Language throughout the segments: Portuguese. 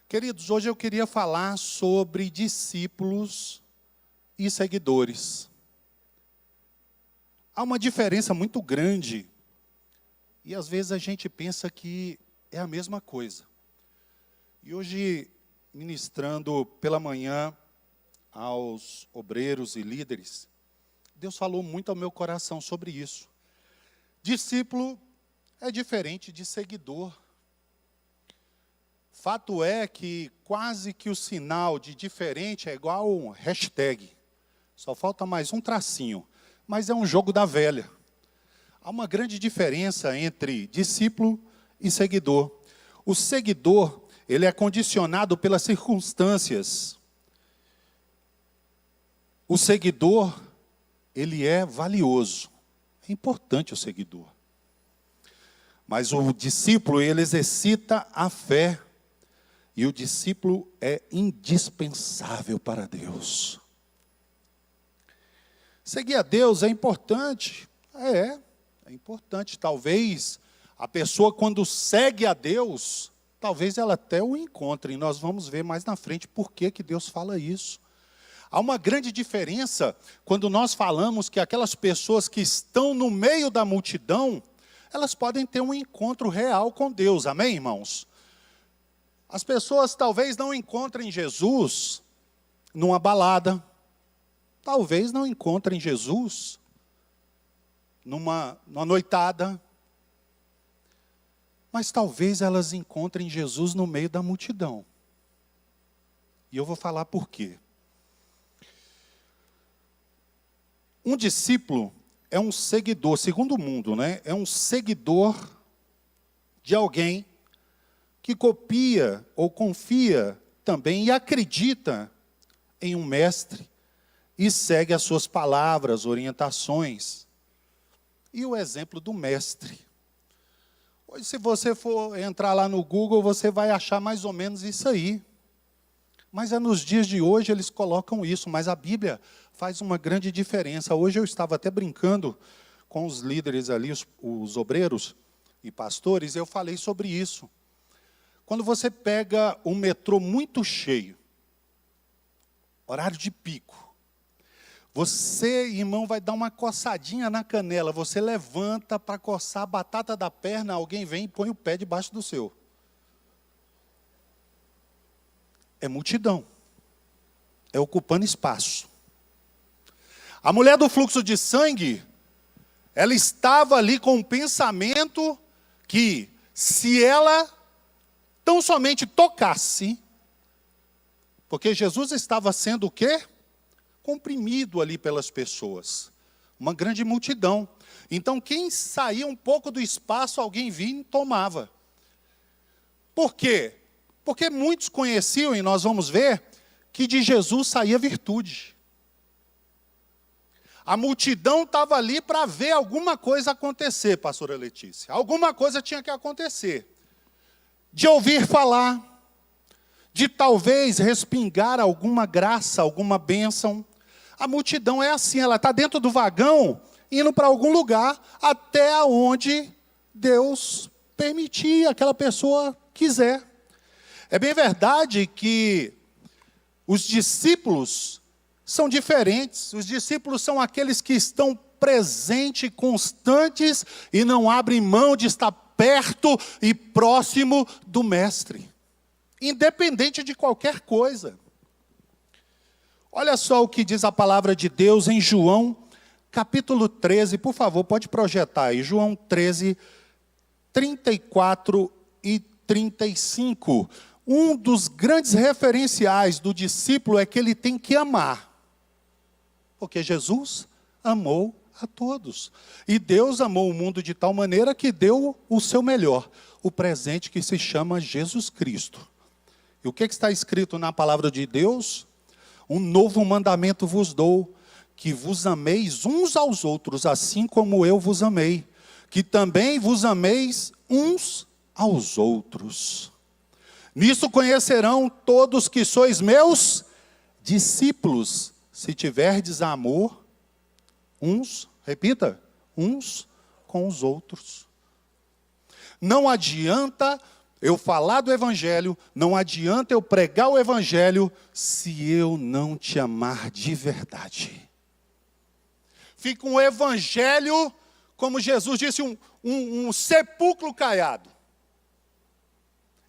Queridos, hoje eu queria falar sobre discípulos e seguidores. Há uma diferença muito grande e às vezes a gente pensa que é a mesma coisa. E hoje, ministrando pela manhã aos obreiros e líderes, Deus falou muito ao meu coração sobre isso. Discípulo é diferente de seguidor. Fato é que quase que o sinal de diferente é igual um hashtag. Só falta mais um tracinho. Mas é um jogo da velha. Há uma grande diferença entre discípulo e seguidor. O seguidor, ele é condicionado pelas circunstâncias. O seguidor, ele é valioso. É importante o seguidor. Mas o discípulo, ele exercita a fé. E o discípulo é indispensável para Deus. Seguir a Deus é importante. É importante. Talvez a pessoa, quando segue a Deus, talvez ela até o encontre. E nós vamos ver mais na frente por que Deus fala isso. Há uma grande diferença quando nós falamos que aquelas pessoas que estão no meio da multidão, elas podem ter um encontro real com Deus. Amém, irmãos? As pessoas talvez não encontrem Jesus numa balada. Talvez não encontrem Jesus numa noitada. Mas talvez elas encontrem Jesus no meio da multidão. E eu vou falar por quê. Um discípulo é um seguidor, segundo o mundo, né? É um seguidor de alguém que copia ou confia também e acredita em um mestre e segue as suas palavras, orientações. E o exemplo do mestre. Hoje, se você for entrar lá no Google, você vai achar mais ou menos isso aí. Mas é nos dias de hoje eles colocam isso, mas a Bíblia faz uma grande diferença. Hoje eu estava até brincando com os líderes ali, os obreiros e pastores, e eu falei sobre isso. Quando você pega um metrô muito cheio, horário de pico, você, irmão, vai dar uma coçadinha na canela, você levanta para coçar a batata da perna, alguém vem e põe o pé debaixo do seu. É multidão. É ocupando espaço. A mulher do fluxo de sangue, ela estava ali com um pensamento que, se ela tão somente tocasse, porque Jesus estava sendo o quê? Comprimido ali pelas pessoas. Uma grande multidão. Então, quem saía um pouco do espaço, alguém vinha e tomava. Por quê? Porque muitos conheciam, e nós vamos ver, que de Jesus saía virtude. A multidão estava ali para ver alguma coisa acontecer, pastora Letícia. Alguma coisa tinha que acontecer. De ouvir falar, de talvez respingar alguma graça, alguma bênção. A multidão é assim, ela está dentro do vagão, indo para algum lugar, até onde Deus permitir, aquela pessoa quiser. É bem verdade que os discípulos são diferentes. Os discípulos são aqueles que estão presentes, constantes, e não abrem mão de estar perto e próximo do mestre. Independente de qualquer coisa. Olha só o que diz a palavra de Deus em João, capítulo 13. Por favor, pode projetar aí. João 13, 34 e 35. Um dos grandes referenciais do discípulo é que ele tem que amar. Porque Jesus amou a todos. E Deus amou o mundo de tal maneira que deu o seu melhor. O presente que se chama Jesus Cristo. E o que está escrito na palavra de Deus? Um novo mandamento vos dou, que vos ameis uns aos outros, assim como eu vos amei. Que também vos ameis uns aos outros. Nisso conhecerão todos que sois meus discípulos, se tiverdes amor uns, repita, uns com os outros. Não adianta eu falar do evangelho, não adianta eu pregar o evangelho se eu não te amar de verdade. Fica um evangelho, como Jesus disse, um sepulcro caiado.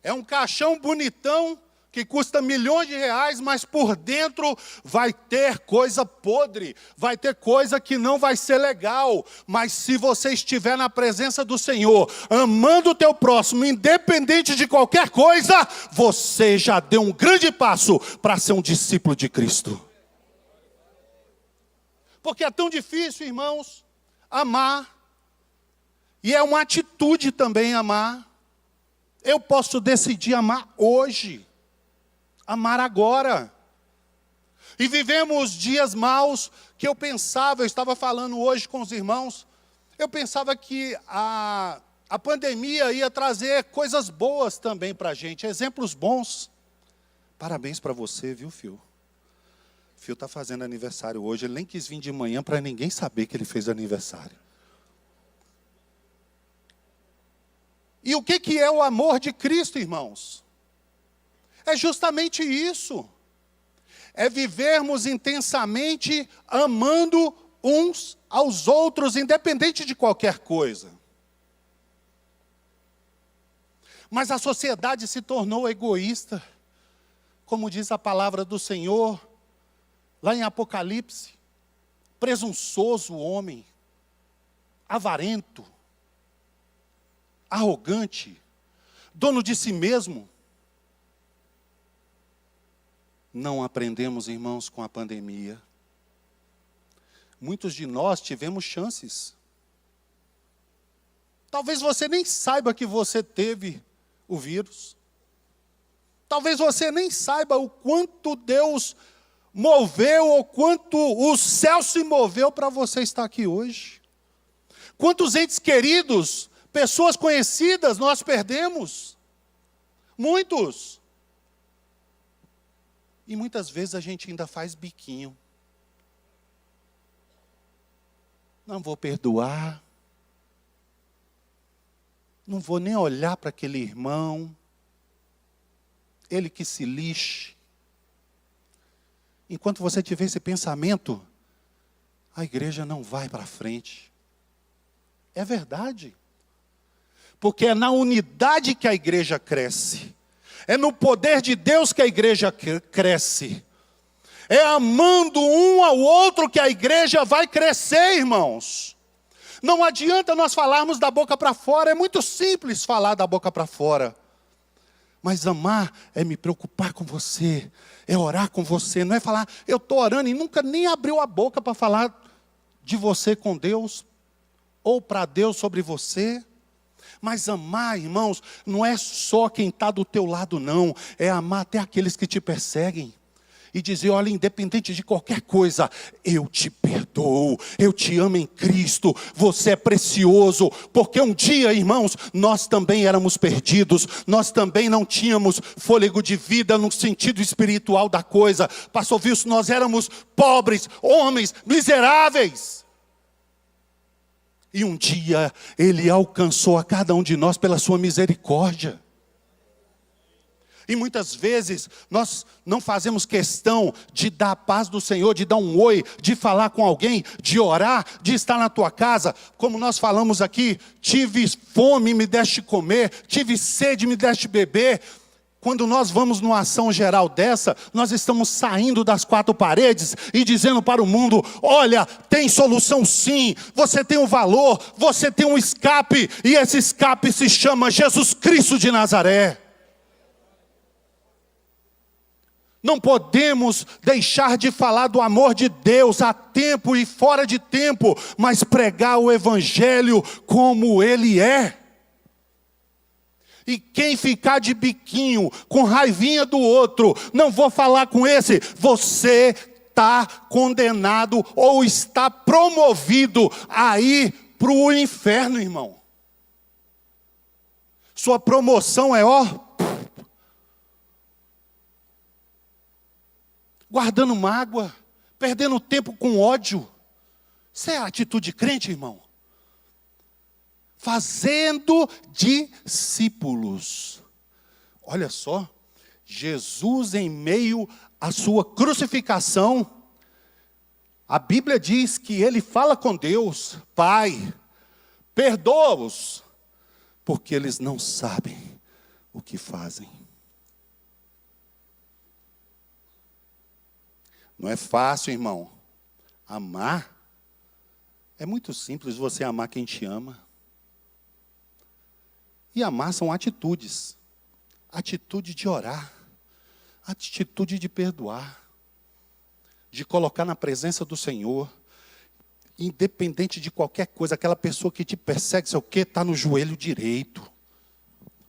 É um caixão bonitão, que custa milhões de reais, mas por dentro vai ter coisa podre, vai ter coisa que não vai ser legal. Mas se você estiver na presença do Senhor, amando o teu próximo, independente de qualquer coisa, você já deu um grande passo para ser um discípulo de Cristo. Porque é tão difícil, irmãos, amar, e é uma atitude também amar. Eu posso decidir amar hoje. Amar agora. E vivemos dias maus que eu estava falando hoje com os irmãos, eu pensava que a pandemia ia trazer coisas boas também para a gente, exemplos bons. Parabéns para você, viu, Fio? Fio está fazendo aniversário hoje, ele nem quis vir de manhã para ninguém saber que ele fez aniversário. E o que é o amor de Cristo, irmãos? É justamente isso. É vivermos intensamente amando uns aos outros, independente de qualquer coisa. Mas a sociedade se tornou egoísta, como diz a palavra do Senhor, lá em Apocalipse. Presunçoso o homem, avarento, arrogante, dono de si mesmo. Não aprendemos, irmãos, com a pandemia. Muitos de nós tivemos chances. Talvez você nem saiba que você teve o vírus. Talvez você nem saiba o quanto Deus moveu, ou quanto o céu se moveu para você estar aqui hoje. Quantos entes queridos, pessoas conhecidas nós perdemos? Muitos. E muitas vezes a gente ainda faz biquinho. Não vou perdoar. Não vou nem olhar para aquele irmão. Ele que se lixe. Enquanto você tiver esse pensamento, a igreja não vai para frente. É verdade. Porque é na unidade que a igreja cresce. É no poder de Deus que a igreja cresce. É amando um ao outro que a igreja vai crescer, irmãos. Não adianta nós falarmos da boca para fora. É muito simples falar da boca para fora. Mas amar é me preocupar com você. É orar com você. Não é falar, eu estou orando e nunca nem abriu a boca para falar de você com Deus. Ou para Deus sobre você. Mas amar, irmãos, não é só quem está do teu lado, não. É amar até aqueles que te perseguem. E dizer, olha, independente de qualquer coisa, eu te perdoo, eu te amo em Cristo, você é precioso. Porque um dia, irmãos, nós também éramos perdidos, nós também não tínhamos fôlego de vida no sentido espiritual da coisa. Pastor Wilson, nós éramos pobres, homens, miseráveis. E um dia Ele alcançou a cada um de nós pela sua misericórdia. E muitas vezes nós não fazemos questão de dar a paz do Senhor, de dar um oi, de falar com alguém, de orar, de estar na tua casa. Como nós falamos aqui, tive fome, me deste comer, tive sede, me deste beber. Quando nós vamos numa ação geral dessa, nós estamos saindo das quatro paredes e dizendo para o mundo, olha, tem solução sim, você tem um valor, você tem um escape, e esse escape se chama Jesus Cristo de Nazaré. Não podemos deixar de falar do amor de Deus a tempo e fora de tempo, mas pregar o Evangelho como ele é. E quem ficar de biquinho, com raivinha do outro, não vou falar com esse, você está condenado ou está promovido a ir para o inferno, irmão. Sua promoção é, guardando mágoa, perdendo tempo com ódio. Isso é a atitude crente, irmão. Fazendo discípulos. Olha só, Jesus em meio à sua crucificação, a Bíblia diz que ele fala com Deus: Pai, perdoa-os, porque eles não sabem o que fazem. Não é fácil, irmão. Amar é muito simples, você amar quem te ama. E amar são atitudes. Atitude de orar, atitude de perdoar, de colocar na presença do Senhor, independente de qualquer coisa. Aquela pessoa que te persegue, sei o quê, está no joelho direito.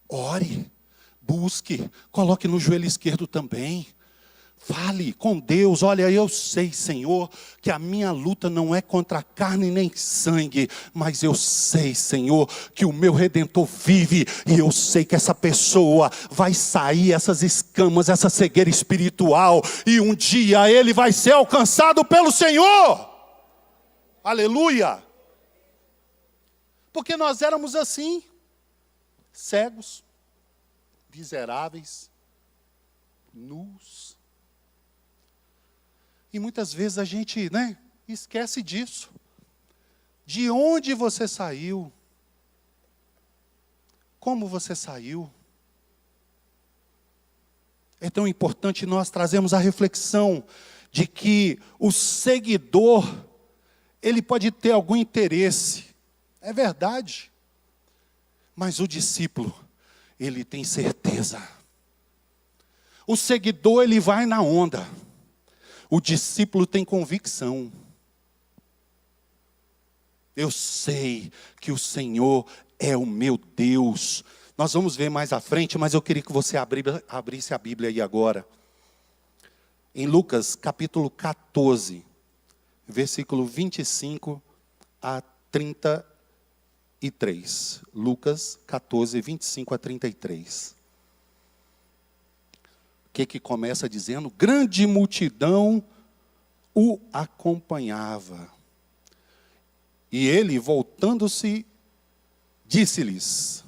Ore, busque, coloque no joelho esquerdo também. Fale com Deus: olha, eu sei, Senhor, que a minha luta não é contra carne nem sangue, mas eu sei, Senhor, que o meu Redentor vive, e eu sei que essa pessoa vai sair, essas escamas, essa cegueira espiritual, e um dia ele vai ser alcançado pelo Senhor. Aleluia! Porque nós éramos assim, cegos, miseráveis, nus. E muitas vezes a gente, esquece disso. De onde você saiu? Como você saiu? É tão importante nós trazermos a reflexão de que o seguidor, ele pode ter algum interesse. É verdade. Mas o discípulo, ele tem certeza. O seguidor, ele vai na onda. O discípulo tem convicção. Eu sei que o Senhor é o meu Deus. Nós vamos ver mais à frente, mas eu queria que você abrisse a Bíblia aí agora. Em Lucas capítulo 14, versículo 25 a 33. Lucas 14, 25 a 33. O que começa dizendo? Grande multidão o acompanhava. E ele, voltando-se, disse-lhes: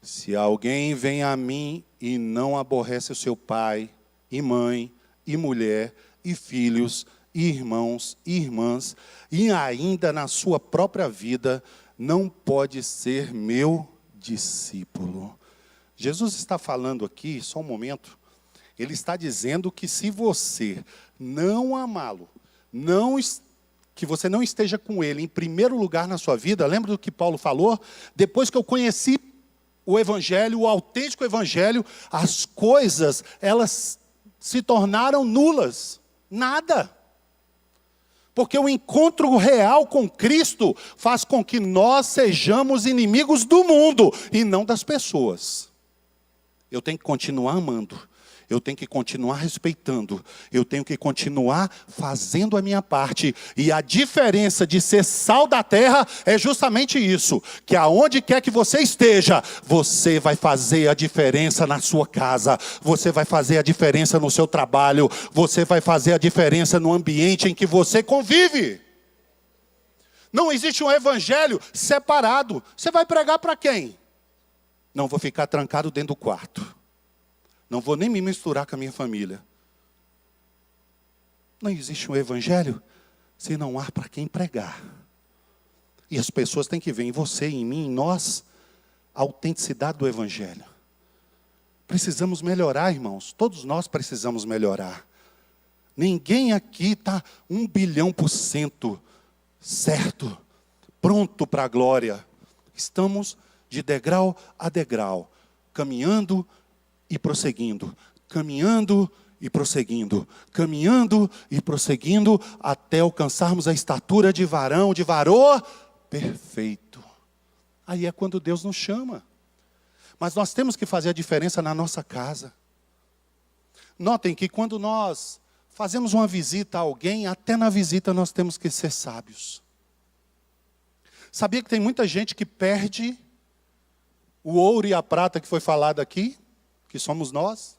se alguém vem a mim e não aborrece o seu pai, e mãe, e mulher, e filhos, e irmãos, e irmãs, e ainda na sua própria vida, não pode ser meu discípulo. Jesus está falando aqui, só um momento, ele está dizendo que se você não amá-lo, que você não esteja com ele em primeiro lugar na sua vida, lembra do que Paulo falou? Depois que eu conheci o Evangelho, o autêntico Evangelho, as coisas, elas se tornaram nulas, nada. Porque o encontro real com Cristo faz com que nós sejamos inimigos do mundo e não das pessoas. Eu tenho que continuar amando, eu tenho que continuar respeitando, eu tenho que continuar fazendo a minha parte. E a diferença de ser sal da terra é justamente isso, que aonde quer que você esteja, você vai fazer a diferença na sua casa, você vai fazer a diferença no seu trabalho, você vai fazer a diferença no ambiente em que você convive. Não existe um evangelho separado. Você vai pregar para quem? Não vou ficar trancado dentro do quarto. Não vou nem me misturar com a minha família. Não existe um evangelho se não há para quem pregar. E as pessoas têm que ver em você, em mim, em nós, a autenticidade do evangelho. Precisamos melhorar, irmãos. Todos nós precisamos melhorar. Ninguém aqui está 1.000.000% certo, pronto para a glória. Estamos de degrau a degrau, caminhando e prosseguindo, caminhando e prosseguindo, caminhando e prosseguindo, até alcançarmos a estatura de varão, de varoa perfeito. Aí é quando Deus nos chama. Mas nós temos que fazer a diferença na nossa casa. Notem que quando nós fazemos uma visita a alguém, até na visita nós temos que ser sábios. Sabia que tem muita gente que perde o ouro e a prata que foi falado aqui, que somos nós,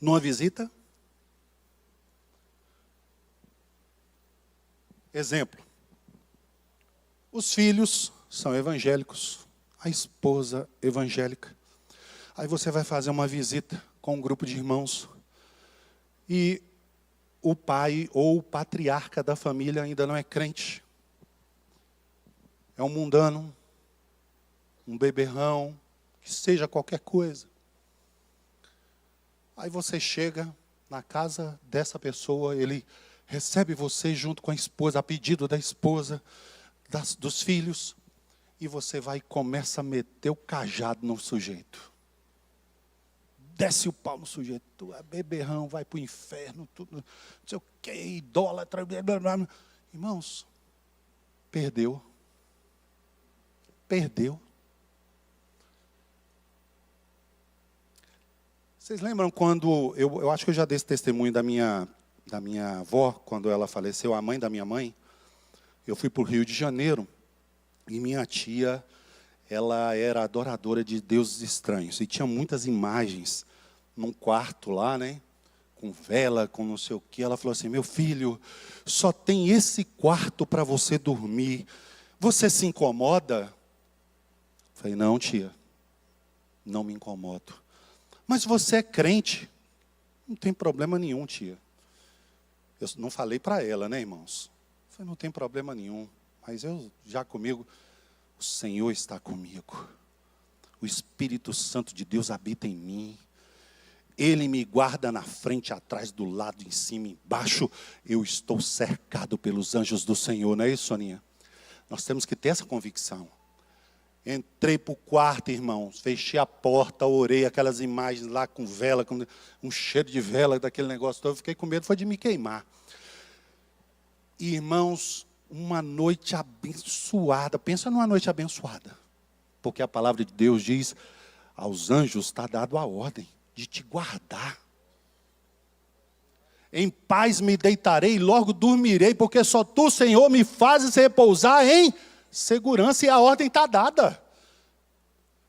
numa visita? Exemplo. Os filhos são evangélicos, a esposa evangélica. Aí você vai fazer uma visita com um grupo de irmãos. E o pai ou o patriarca da família ainda não é crente. É um mundano, um beberrão, que seja qualquer coisa. Aí você chega na casa dessa pessoa, ele recebe você junto com a esposa, a pedido da esposa, dos filhos, e você vai e começa a meter o cajado no sujeito. Desce o pau no sujeito, tu é beberrão, vai para o inferno, tudo, não sei o que, idólatra, blá, blá, blá. Irmãos, perdeu. Vocês lembram quando, eu acho que eu já dei esse testemunho da minha avó, quando ela faleceu, a mãe da minha mãe. Eu fui para o Rio de Janeiro, e minha tia, ela era adoradora de deuses estranhos, e tinha muitas imagens num quarto lá, né, com vela, com não sei o que. Ela falou assim: meu filho, só tem esse quarto para você dormir, você se incomoda? Eu falei: não, tia, não me incomodo. Mas você é crente? Não tem problema nenhum, tia. Eu não falei para ela, né, irmãos? Eu falei: não tem problema nenhum, mas eu já comigo, o Senhor está comigo. O Espírito Santo de Deus habita em mim. Ele me guarda na frente, atrás, do lado, em cima, embaixo. Eu estou cercado pelos anjos do Senhor, não é isso, Soninha? Nós temos que ter essa convicção. Entrei para o quarto, irmãos, fechei a porta, orei, aquelas imagens lá com vela, com um cheiro de vela, daquele negócio todo. Eu fiquei com medo, foi de me queimar. E, irmãos, uma noite abençoada. Pensa numa noite abençoada. Porque a palavra de Deus diz: aos anjos está dado a ordem de te guardar. Em paz me deitarei e logo dormirei, porque só tu, Senhor, me fazes repousar em segurança, e a ordem está dada.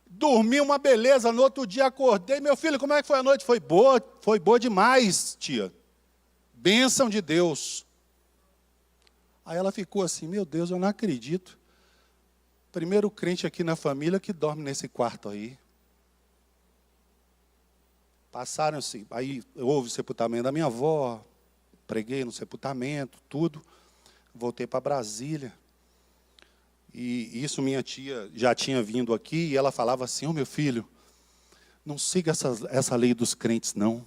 Dormi uma beleza, no outro dia acordei. Meu filho, como é que foi a noite? Foi boa demais, tia. Bênção de Deus. Aí ela ficou assim: meu Deus, eu não acredito. Primeiro crente aqui na família que dorme nesse quarto aí. Passaram-se, aí houve o sepultamento da minha avó, preguei no sepultamento, tudo. Voltei para Brasília. E isso minha tia já tinha vindo aqui, e ela falava assim: meu filho, não siga essa lei dos crentes, não.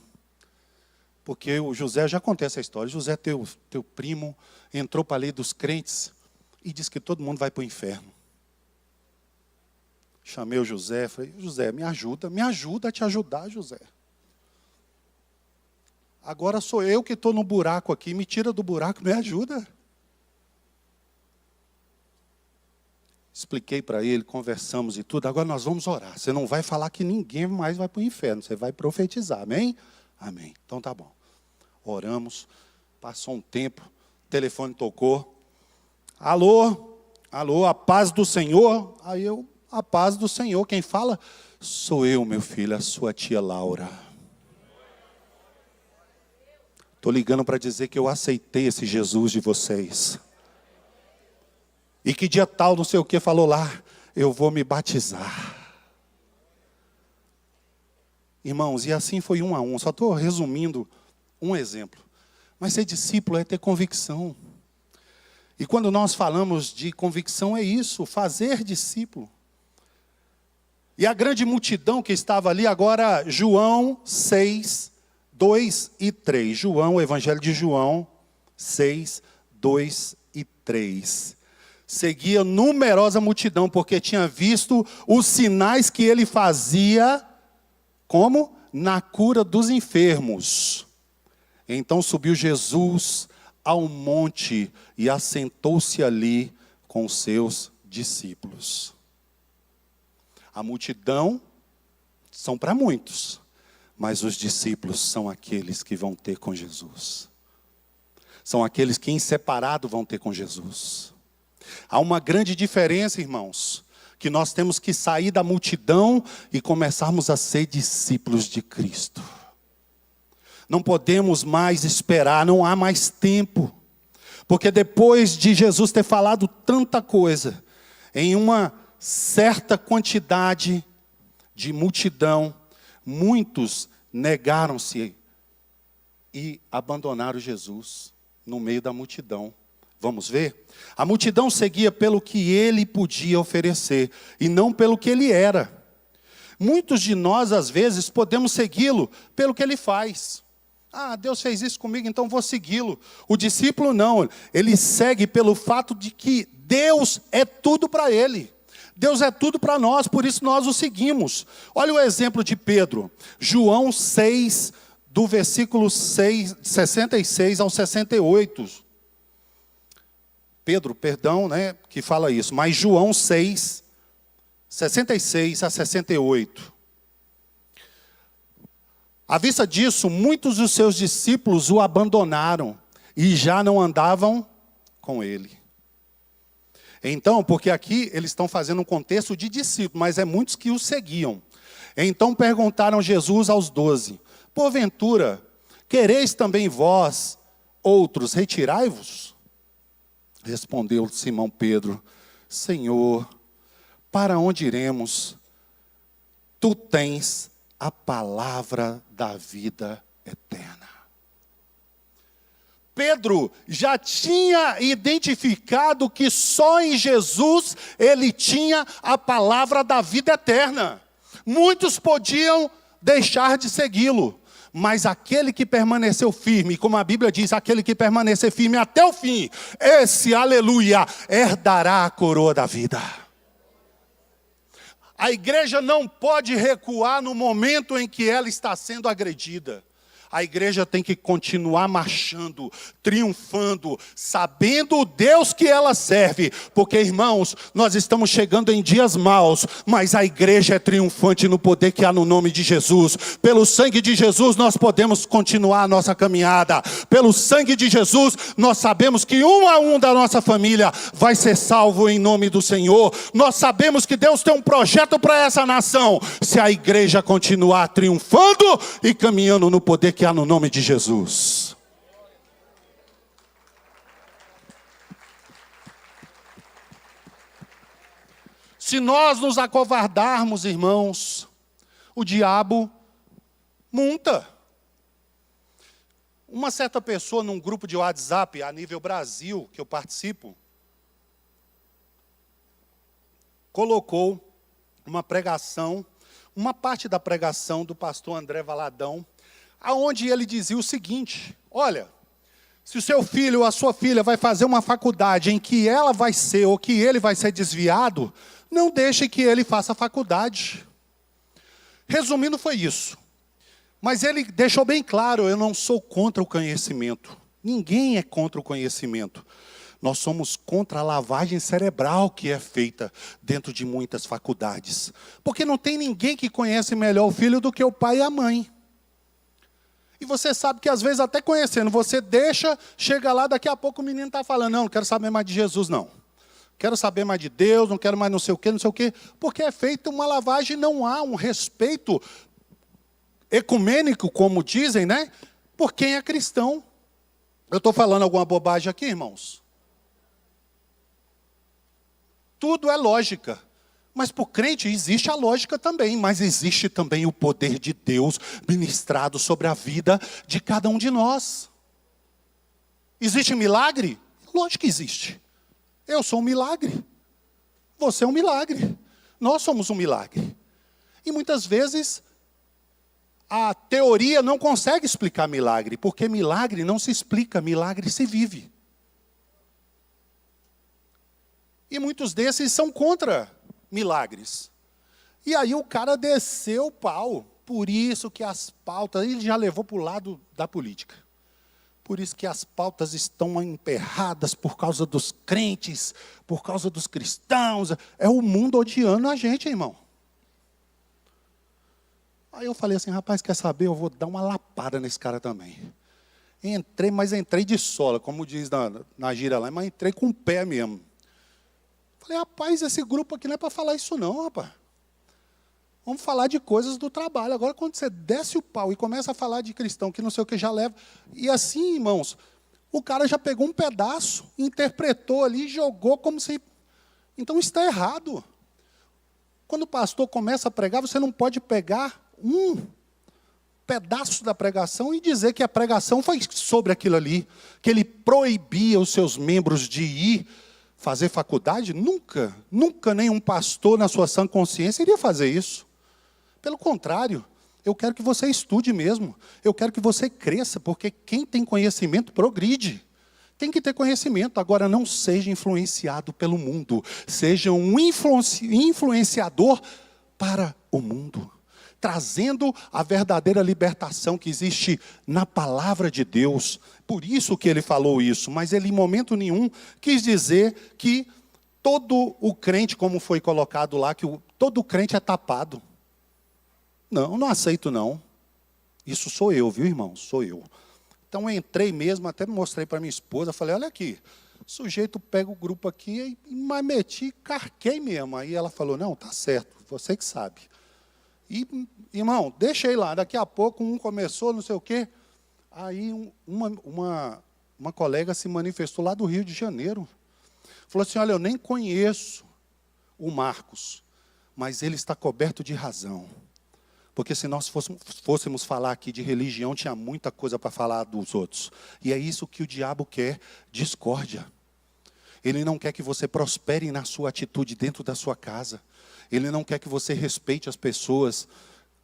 Porque o José, já contei essa história, José, teu primo, entrou para a lei dos crentes e disse que todo mundo vai para o inferno. Chamei o José, falei: José, me ajuda a te ajudar, José. Agora sou eu que estou no buraco aqui, me tira do buraco, me ajuda. Expliquei para ele, conversamos e tudo. Agora nós vamos orar. Você não vai falar que ninguém mais vai para o inferno, você vai profetizar, amém? Amém. Então tá bom. Oramos, passou um tempo, o telefone tocou. Alô, a paz do Senhor? Aí eu: a paz do Senhor, quem fala? Sou eu, meu filho, a sua tia Laura. Estou ligando para dizer que eu aceitei esse Jesus de vocês. E que dia tal, não sei o que, falou lá, eu vou me batizar. Irmãos, e assim foi 1 a 1. Só estou resumindo um exemplo. Mas ser discípulo é ter convicção. E quando nós falamos de convicção, é isso, fazer discípulo. E a grande multidão que estava ali agora, João 6, 2 e 3. João, o Evangelho de João 6, 2 e 3. Seguia numerosa multidão, porque tinha visto os sinais que ele fazia, como? Na cura dos enfermos. Então subiu Jesus ao monte e assentou-se ali com os seus discípulos. A multidão são para muitos, mas os discípulos são aqueles que vão ter com Jesus. São aqueles que em separado vão ter com Jesus. Há uma grande diferença, irmãos, que nós temos que sair da multidão e começarmos a ser discípulos de Cristo. Não podemos mais esperar, não há mais tempo. Porque depois de Jesus ter falado tanta coisa, em uma certa quantidade de multidão, muitos negaram-se e abandonaram Jesus no meio da multidão. Vamos ver? A multidão seguia pelo que ele podia oferecer e não pelo que ele era. Muitos de nós, às vezes, podemos segui-lo pelo que ele faz. Ah, Deus fez isso comigo, então vou segui-lo. O discípulo não, ele segue pelo fato de que Deus é tudo para ele. Deus é tudo para nós, por isso nós o seguimos. Olha o exemplo de Pedro. João 6, do versículo 66 ao 68. Pedro, perdão, né, que fala isso. Mas João 6, 66 a 68. À vista disso, muitos dos seus discípulos o abandonaram e já não andavam com ele. Então, porque aqui eles estão fazendo um contexto de discípulos, mas é muitos que o seguiam. Então perguntaram Jesus aos 12, porventura, quereis também vós, outros, retirai-vos? Respondeu Simão Pedro, Senhor, para onde iremos? Tu tens a palavra da vida eterna. Pedro já tinha identificado que só em Jesus ele tinha a palavra da vida eterna. Muitos podiam deixar de segui-lo, mas aquele que permaneceu firme, como a Bíblia diz, aquele que permanecer firme até o fim, esse, aleluia, herdará a coroa da vida. A igreja não pode recuar no momento em que ela está sendo agredida. A igreja tem que continuar marchando, triunfando, sabendo o Deus que ela serve. Porque, irmãos, nós estamos chegando em dias maus, mas a igreja é triunfante no poder que há no nome de Jesus. Pelo sangue de Jesus nós podemos continuar a nossa caminhada. Pelo sangue de Jesus nós sabemos que um a um da nossa família vai ser salvo em nome do Senhor. Nós sabemos que Deus tem um projeto para essa nação. Se a igreja continuar triunfando e caminhando no poder que há no nome de Jesus. Se nós nos acovardarmos, irmãos, o diabo monta. Uma certa pessoa num grupo de WhatsApp, a nível Brasil, que eu participo, colocou uma pregação, uma parte da pregação do pastor André Valadão, aonde ele dizia o seguinte, olha, se o seu filho ou a sua filha vai fazer uma faculdade em que ela vai ser ou que ele vai ser desviado, não deixe que ele faça faculdade. Resumindo, foi isso. Mas ele deixou bem claro, eu não sou contra o conhecimento. Ninguém é contra o conhecimento. Nós somos contra a lavagem cerebral que é feita dentro de muitas faculdades. Porque não tem ninguém que conhece melhor o filho do que o pai e a mãe. E você sabe que às vezes até conhecendo, você deixa, chega lá, daqui a pouco o menino está falando, não quero saber mais de Jesus não. Quero saber mais de Deus, não quero mais não sei o quê. Porque é feita uma lavagem, não há um respeito ecumênico, como dizem, né? Por quem é cristão. Eu estou falando alguma bobagem aqui, irmãos? Tudo é lógica. Mas para o crente existe a lógica também, mas existe também o poder de Deus ministrado sobre a vida de cada um de nós. Existe milagre? Lógico que existe. Eu sou um milagre. Você é um milagre. Nós somos um milagre. E muitas vezes a teoria não consegue explicar milagre, porque milagre não se explica, milagre se vive. E muitos desses são contra milagres. E aí o cara desceu o pau. Por isso que as pautas, ele já levou para o lado da política. Por isso que as pautas estão emperradas por causa dos crentes, por causa dos cristãos. É o mundo odiando a gente, irmão. Aí eu falei assim, rapaz, quer saber? Eu vou dar uma lapada nesse cara também. Entrei, mas entrei de sola, como diz na gíria lá, mas entrei com o pé mesmo. Falei, rapaz, esse grupo aqui não é para falar isso não, rapaz. Vamos falar de coisas do trabalho. Agora, quando você desce o pau e começa a falar de cristão, que não sei o que já leva. E assim, irmãos, o cara já pegou um pedaço, interpretou ali, jogou como se... Então, isso está errado. Quando o pastor começa a pregar, você não pode pegar um pedaço da pregação e dizer que a pregação foi sobre aquilo ali, que ele proibia os seus membros de ir fazer faculdade. Nunca, nunca nenhum pastor na sua sã consciência iria fazer isso. Pelo contrário, eu quero que você estude mesmo, eu quero que você cresça, porque quem tem conhecimento progride. Tem que ter conhecimento, agora não seja influenciado pelo mundo, seja um influenciador para o mundo, trazendo a verdadeira libertação que existe na palavra de Deus. Por isso que ele falou isso, mas ele em momento nenhum quis dizer que todo o crente, como foi colocado lá, que todo crente é tapado. Não, não aceito não. Isso sou eu, viu, irmão? Sou eu. Então eu entrei mesmo, até mostrei para minha esposa, falei, olha aqui, o sujeito pega o grupo aqui e me meti, carquei mesmo. Aí ela falou, não, tá certo, você que sabe. E, irmão, deixei lá, daqui a pouco um começou, não sei o quê. Aí uma colega se manifestou lá do Rio de Janeiro. Falou assim, olha, eu nem conheço o Marcos, mas ele está coberto de razão. Porque se nós fôssemos falar aqui de religião, tinha muita coisa para falar dos outros. E é isso que o diabo quer, discórdia. Ele não quer que você prospere na sua atitude dentro da sua casa. Ele não quer que você respeite as pessoas.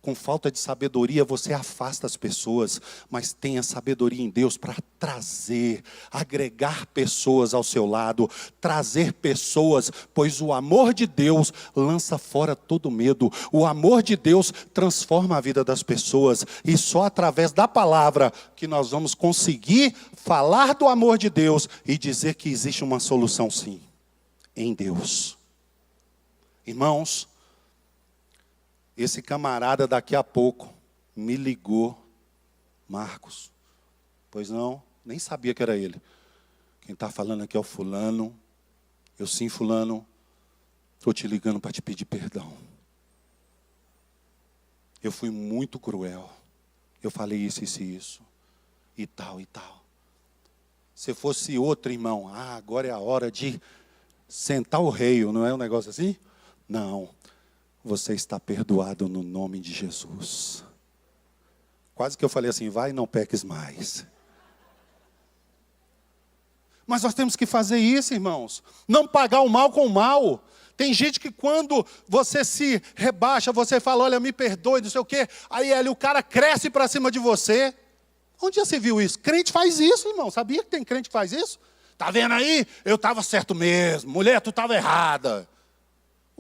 Com falta de sabedoria, você afasta as pessoas, mas tenha sabedoria em Deus para trazer, agregar pessoas ao seu lado, trazer pessoas, pois o amor de Deus lança fora todo medo. O amor de Deus transforma a vida das pessoas, e só através da palavra que nós vamos conseguir falar do amor de Deus e dizer que existe uma solução sim, em Deus. Irmãos, esse camarada daqui a pouco me ligou, Marcos. Pois não, nem sabia que era ele. Quem está falando aqui é o fulano. Eu sim, fulano, estou te ligando para te pedir perdão. Eu fui muito cruel. Eu falei isso, isso e isso. E tal, e tal. Se fosse outro irmão, agora é a hora de sentar o rei, não é um negócio assim? Não. Você está perdoado no nome de Jesus. Quase que eu falei assim, vai e não peques mais. Mas nós temos que fazer isso, irmãos. Não pagar o mal com o mal. Tem gente que quando você se rebaixa, você fala, olha, me perdoe, não sei o quê. Aí o cara cresce para cima de você. Onde já se viu isso? Crente faz isso, irmão. Sabia que tem crente que faz isso? Tá vendo aí? Eu estava certo mesmo. Mulher, tu estava errada.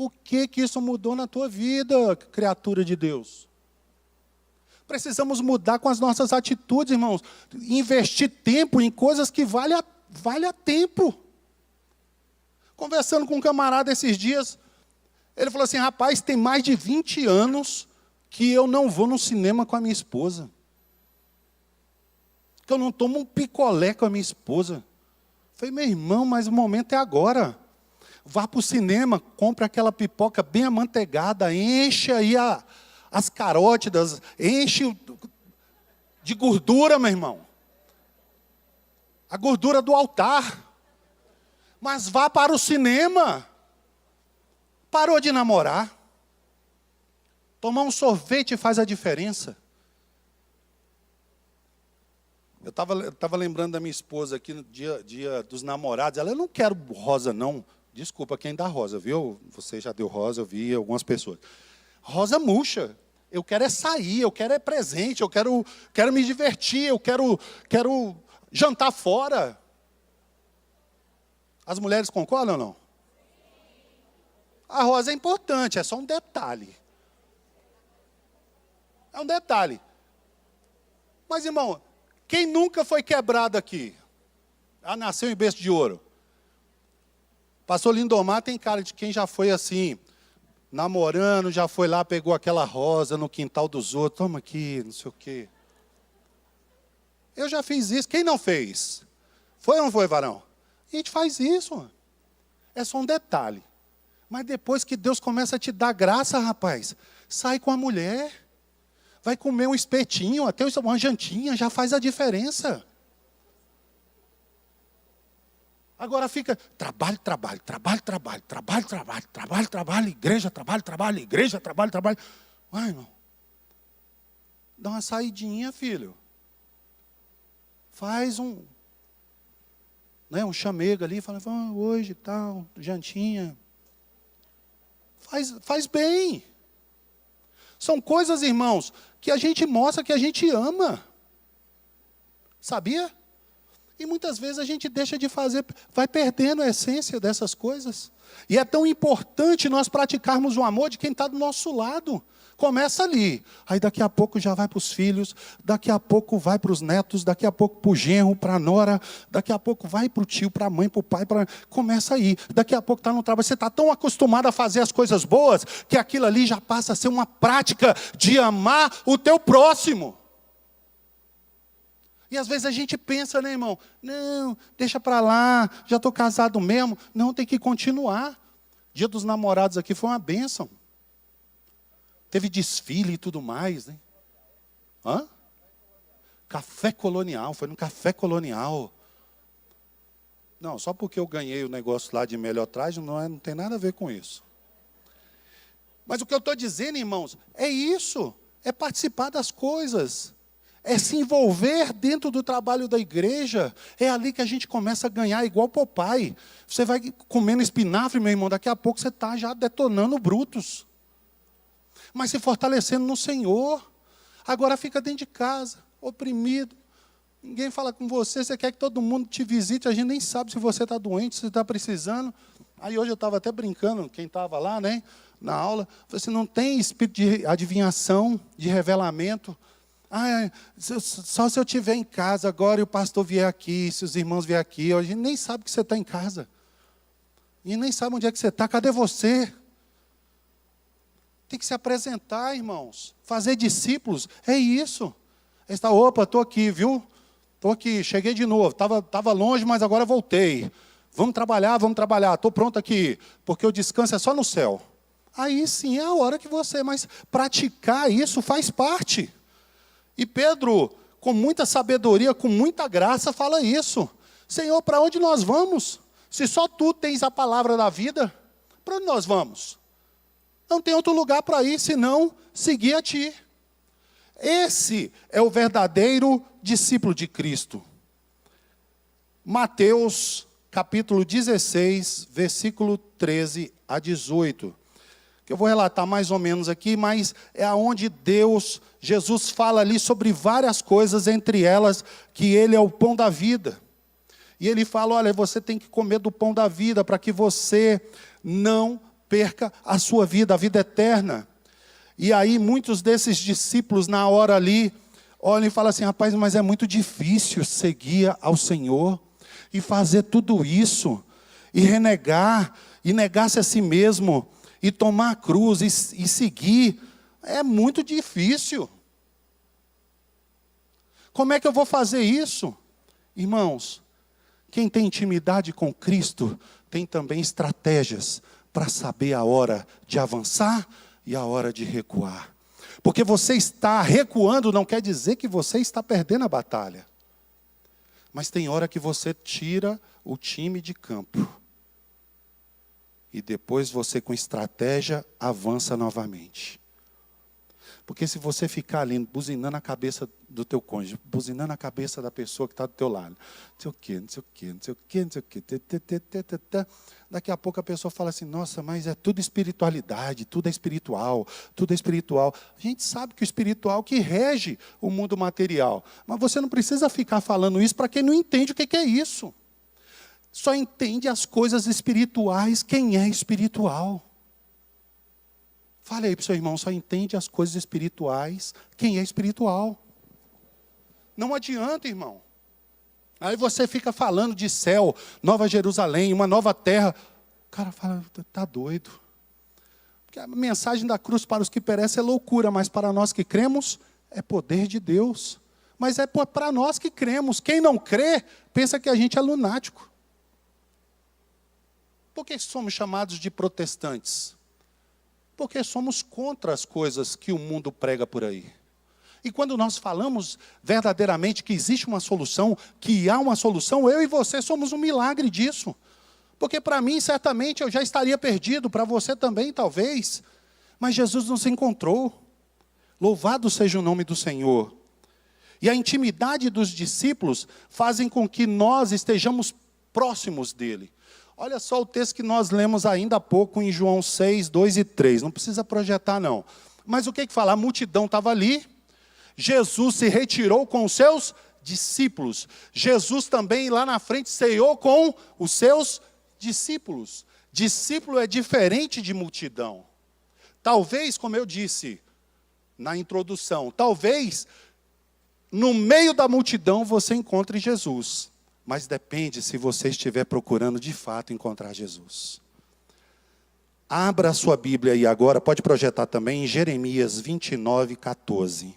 O que isso mudou na tua vida, criatura de Deus? Precisamos mudar com as nossas atitudes, irmãos. Investir tempo em coisas que vale a tempo. Conversando com um camarada esses dias, ele falou assim, rapaz, tem mais de 20 anos que eu não vou no cinema com a minha esposa. Que eu não tomo um picolé com a minha esposa. Eu falei, meu irmão, mas o momento é agora. Vá para o cinema, compre aquela pipoca bem amanteigada, enche aí as carótidas, enche de gordura, meu irmão. A gordura do altar. Mas vá para o cinema. Parou de namorar. Tomar um sorvete faz a diferença. Eu estava lembrando da minha esposa aqui no dia dos namorados. Ela, eu não quero rosa, não. Desculpa quem dá rosa, viu? Você já deu rosa, eu vi algumas pessoas. Rosa murcha. Eu quero é sair, eu quero é presente, eu quero me divertir, eu quero jantar fora. As mulheres concordam ou não? A rosa é importante, é só um detalhe. É um detalhe. Mas, irmão, quem nunca foi quebrado aqui? Nasceu em berço de ouro. Pastor Lindomar tem cara de quem já foi assim, namorando, já foi lá, pegou aquela rosa no quintal dos outros, toma aqui, não sei o quê. Eu já fiz isso, quem não fez? Foi ou não foi, varão? A gente faz isso, é só um detalhe. Mas depois que Deus começa a te dar graça, rapaz, sai com a mulher, vai comer um espetinho, até uma jantinha, já faz a diferença. Agora fica trabalho, trabalho, trabalho, trabalho, trabalho, trabalho, trabalho, trabalho, igreja, trabalho, trabalho, igreja, trabalho, trabalho. Vai, irmão. Dá uma saidinha, filho. Faz um chamego ali, fala, hoje tal, jantinha. Faz bem. São coisas, irmãos, que a gente mostra que a gente ama. Sabia? E muitas vezes a gente deixa de fazer, vai perdendo a essência dessas coisas. E é tão importante nós praticarmos o amor de quem está do nosso lado. Começa ali, aí daqui a pouco já vai para os filhos, daqui a pouco vai para os netos, daqui a pouco para o genro, para a nora, daqui a pouco vai para o tio, para a mãe, para o pai, começa aí. Daqui a pouco está no trabalho, você está tão acostumado a fazer as coisas boas, que aquilo ali já passa a ser uma prática de amar o teu próximo. E às vezes a gente pensa, né, irmão? Não, deixa para lá, já estou casado mesmo. Não, tem que continuar. Dia dos Namorados aqui foi uma bênção. Teve desfile e tudo mais, né? Café colonial, foi no café colonial. Não, só porque eu ganhei o negócio lá de melhor traje, não tem nada a ver com isso. Mas o que eu estou dizendo, irmãos, é isso. É participar das coisas. É se envolver dentro do trabalho da igreja. É ali que a gente começa a ganhar igual Popeye. Você vai comendo espinafre, meu irmão, daqui a pouco você está já detonando brutos. Mas se fortalecendo no Senhor. Agora fica dentro de casa, oprimido. Ninguém fala com você, você quer que todo mundo te visite, a gente nem sabe se você está doente, se está precisando. Aí hoje eu estava até brincando, quem estava lá, né, na aula, você não tem espírito de adivinhação, de revelamento. Só se eu estiver em casa agora e o pastor vier aqui, se os irmãos vier aqui, a gente nem sabe que você está em casa. E nem sabe onde é que você está, cadê você? Tem que se apresentar, irmãos. Fazer discípulos, é isso. Aí está, opa, estou aqui, viu? Estou aqui, cheguei de novo. Estava longe, mas agora voltei. Vamos trabalhar, estou pronto aqui. Porque o descanso é só no céu. Aí sim é a hora que você, mas praticar isso faz parte. E Pedro, com muita sabedoria, com muita graça, fala isso. Senhor, para onde nós vamos? Se só tu tens a palavra da vida, para onde nós vamos? Não tem outro lugar para ir, senão seguir a ti. Esse é o verdadeiro discípulo de Cristo. Mateus, capítulo 16, versículo 13 a 18. Que eu vou relatar mais ou menos aqui, mas é aonde Jesus fala ali sobre várias coisas, entre elas que Ele é o pão da vida. E Ele fala, olha, você tem que comer do pão da vida, para que você não perca a sua vida, a vida eterna. E aí muitos desses discípulos na hora ali, olham e falam assim, rapaz, mas é muito difícil seguir ao Senhor, e fazer tudo isso, e renegar, e negar-se a si mesmo, e tomar a cruz, e seguir, é muito difícil. Como é que eu vou fazer isso? Irmãos, quem tem intimidade com Cristo, tem também estratégias, para saber a hora de avançar e a hora de recuar. Porque você está recuando não quer dizer que você está perdendo a batalha. Mas tem hora que você tira o time de campo. E depois você, com estratégia, avança novamente. Porque se você ficar ali, buzinando a cabeça do teu cônjuge, buzinando a cabeça da pessoa que está do teu lado, não sei o quê, não sei o quê, não sei o quê, não sei o quê, daqui a pouco a pessoa fala assim, nossa, mas é tudo espiritualidade, tudo é espiritual, tudo é espiritual. A gente sabe que o espiritual que rege o mundo material. Mas você não precisa ficar falando isso para quem não entende o que é isso. Só entende as coisas espirituais quem é espiritual. Fale aí para o seu irmão, só entende as coisas espirituais quem é espiritual. Não adianta, irmão. Aí você fica falando de céu, Nova Jerusalém, uma nova terra. O cara fala, está doido. Porque a mensagem da cruz para os que perecem é loucura, mas para nós que cremos, é poder de Deus. Mas é para nós que cremos. Quem não crê, pensa que a gente é lunático. Por que somos chamados de protestantes? Porque somos contra as coisas que o mundo prega por aí. E quando nós falamos verdadeiramente que existe uma solução, que há uma solução, eu e você somos um milagre disso. Porque para mim, certamente, eu já estaria perdido, para você também, talvez. Mas Jesus nos encontrou. Louvado seja o nome do Senhor. E a intimidade dos discípulos fazem com que nós estejamos próximos dele. Olha só o texto que nós lemos ainda há pouco em João 6, 2 e 3. Não precisa projetar, não. Mas o que fala? A multidão estava ali. Jesus se retirou com os seus discípulos. Jesus também lá na frente ceou com os seus discípulos. Discípulo é diferente de multidão. Talvez, como eu disse na introdução, talvez no meio da multidão você encontre Jesus. Mas depende se você estiver procurando de fato encontrar Jesus. Abra a sua Bíblia aí agora, pode projetar também em Jeremias 29, 14.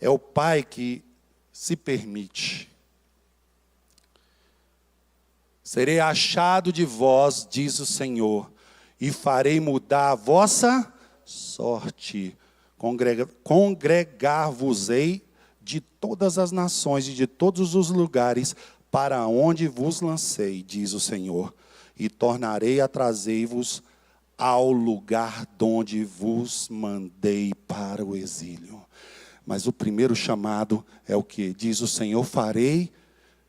É o Pai que se permite. Serei achado de vós, diz o Senhor, e farei mudar a vossa sorte. Congregar-vos-ei de todas as nações e de todos os lugares para onde vos lancei, diz o Senhor, e tornarei a trazer-vos ao lugar donde vos mandei para o exílio. Mas o primeiro chamado é o que? Diz o Senhor, farei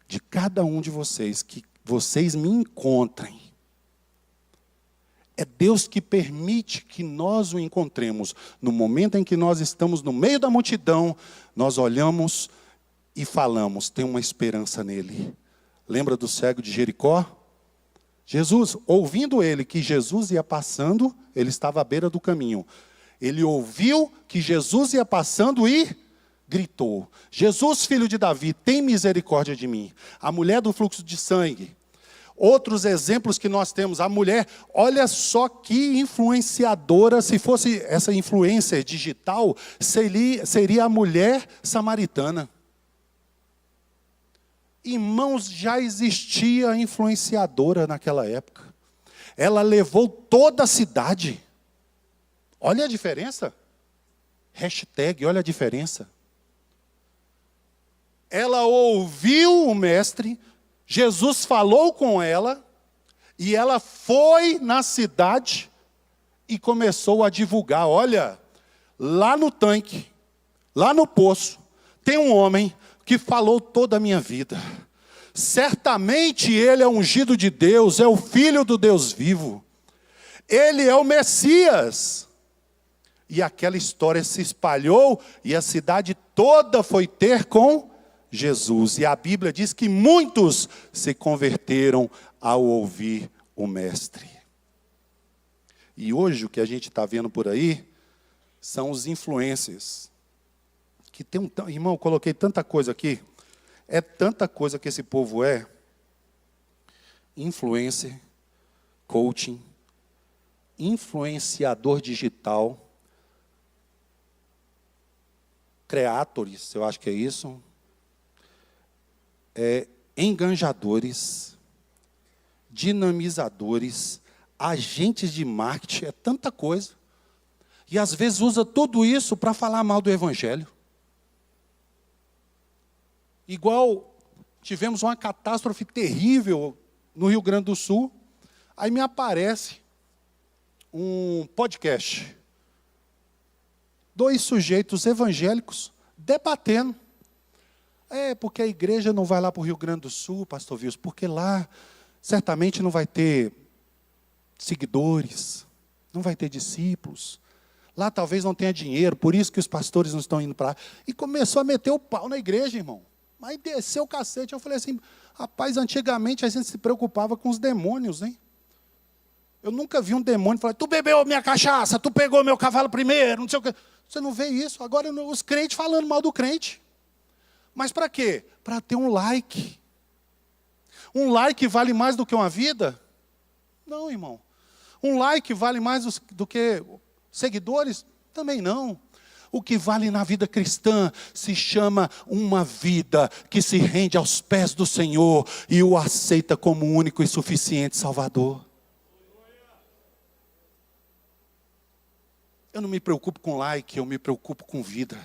de cada um de vocês, que vocês me encontrem. É Deus que permite que nós o encontremos. No momento em que nós estamos no meio da multidão, nós olhamos e falamos, tem uma esperança nele. Lembra do cego de Jericó? Jesus, ouvindo ele que Jesus ia passando, ele estava à beira do caminho. Ele ouviu que Jesus ia passando e gritou, Jesus, filho de Davi, tem misericórdia de mim. A mulher do fluxo de sangue. Outros exemplos que nós temos, a mulher, olha só que influenciadora, se fosse essa influência digital, seria a mulher samaritana. Irmãos, já existia influenciadora naquela época. Ela levou toda a cidade. Olha a diferença. Hashtag, olha a diferença. Ela ouviu o mestre, Jesus falou com ela, e ela foi na cidade e começou a divulgar. Olha, lá no tanque, lá no poço, tem um homem que falou toda a minha vida. Certamente ele é ungido de Deus, é o Filho do Deus vivo. Ele é o Messias. E aquela história se espalhou e a cidade toda foi ter com Jesus. E a Bíblia diz que muitos se converteram ao ouvir o Mestre. E hoje o que a gente está vendo por aí são os influencers. Que tem irmão, eu coloquei tanta coisa aqui. É tanta coisa que esse povo é. Influencer, coaching, influenciador digital, creatores, eu acho que é isso. Enganjadores, dinamizadores, agentes de marketing, é tanta coisa. E às vezes usa tudo isso para falar mal do Evangelho. Igual tivemos uma catástrofe terrível no Rio Grande do Sul, aí me aparece um podcast. 2 sujeitos evangélicos debatendo. Porque a igreja não vai lá para o Rio Grande do Sul, pastor Wilson, porque lá certamente não vai ter seguidores, não vai ter discípulos. Lá talvez não tenha dinheiro, por isso que os pastores não estão indo para lá. E começou a meter o pau na igreja, irmão. Mas desceu o cacete. Eu falei assim, rapaz, antigamente a gente se preocupava com os demônios, hein? Eu nunca vi um demônio falar, tu bebeu minha cachaça, tu pegou meu cavalo primeiro, não sei o quê. Você não vê isso? Agora os crentes falando mal do crente. Mas para quê? Para ter um like. Um like vale mais do que uma vida? Não, irmão. Um like vale mais do que seguidores? Também não. O que vale na vida cristã se chama uma vida que se rende aos pés do Senhor e o aceita como único e suficiente Salvador. Eu não me preocupo com like, eu me preocupo com vida.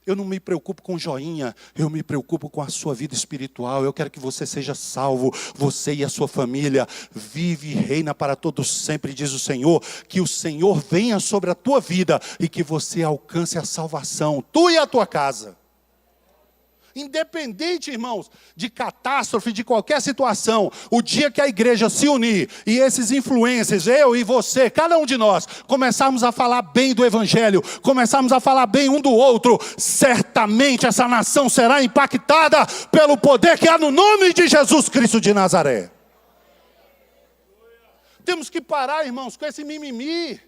Eu não me preocupo com joinha, eu me preocupo com a sua vida espiritual. Eu quero que você seja salvo, você e a sua família. Vive e reina para todos sempre, diz o Senhor. Que o Senhor venha sobre a tua vida e que você alcance a salvação, tu e a tua casa. Independente, irmãos, de catástrofe, de qualquer situação, o dia que a igreja se unir, e esses influencers, eu e você, cada um de nós, começarmos a falar bem do Evangelho, começarmos a falar bem um do outro, certamente essa nação será impactada pelo poder que há no nome de Jesus Cristo de Nazaré. Temos que parar, irmãos, com esse mimimi.